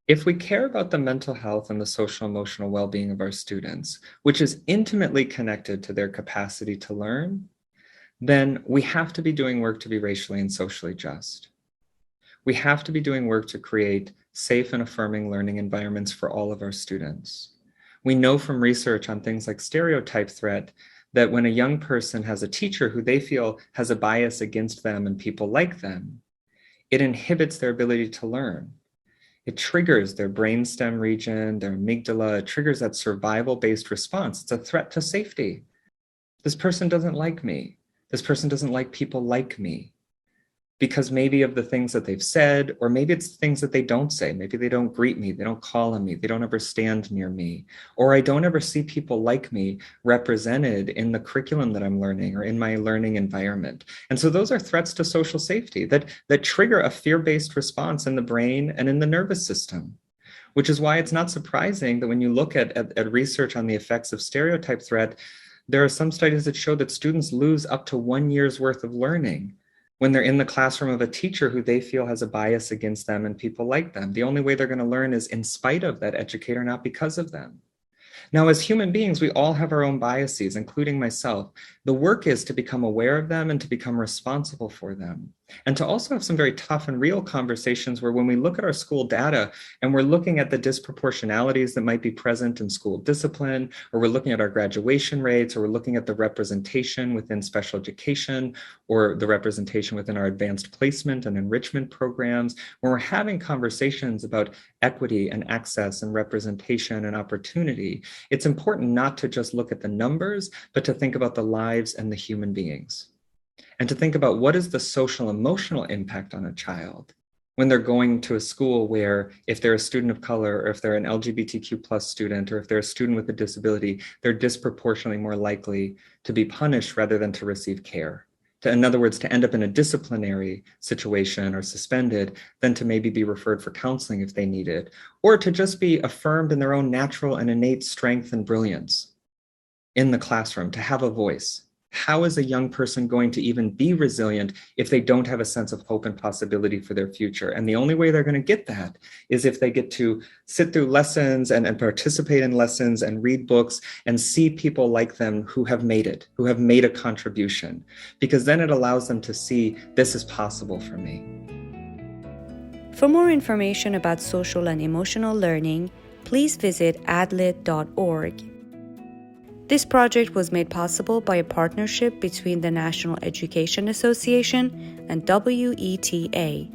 If we care about the mental health and the social emotional well-being of our students, which is intimately connected to their capacity to learn, then we have to be doing work to be racially and socially just. We have to be doing work to create safe and affirming learning environments for all of our students. We know from research on things like stereotype threat that when a young person has a teacher who they feel has a bias against them and people like them, it inhibits their ability to learn. It triggers their brainstem region, their amygdala, it triggers that survival-based response. It's a threat to safety. This person doesn't like me. This person doesn't like people like me. Because maybe of the things that they've said, or maybe it's things that they don't say. Maybe they don't greet me, they don't call on me, they don't ever stand near me, or I don't ever see people like me represented in the curriculum that I'm learning or in my learning environment. And so those are threats to social safety that trigger a fear-based response in the brain and in the nervous system, which is why it's not surprising that when you look at research on the effects of stereotype threat, there are some studies that show that students lose up to 1 year's worth of learning when they're in the classroom of a teacher who they feel has a bias against them and people like them. The only way they're going to learn is in spite of that educator, not because of them. Now, as human beings, we all have our own biases, including myself. The work is to become aware of them and to become responsible for them. And to also have some very tough and real conversations where when we look at our school data and we're looking at the disproportionalities that might be present in school discipline, or we're looking at our graduation rates, or we're looking at the representation within special education, or the representation within our advanced placement and enrichment programs, when we're having conversations about equity and access and representation and opportunity, it's important not to just look at the numbers, but to think about the lives and the human beings. And to think about what is the social emotional impact on a child when they're going to a school where if they're a student of color, or if they're an LGBTQ plus student, or if they're a student with a disability, they're disproportionately more likely to be punished rather than to receive care. In other words, to end up in a disciplinary situation or suspended than to maybe be referred for counseling if they need it, or to just be affirmed in their own natural and innate strength and brilliance in the classroom, to have a voice. How is a young person going to even be resilient if they don't have a sense of hope and possibility for their future? And the only way they're going to get that is if they get to sit through lessons and participate in lessons and read books and see people like them who have made it, who have made a contribution, because then it allows them to see this is possible for me. For more information about social and emotional learning, please visit adlit.org. This project was made possible by a partnership between the National Education Association and WETA.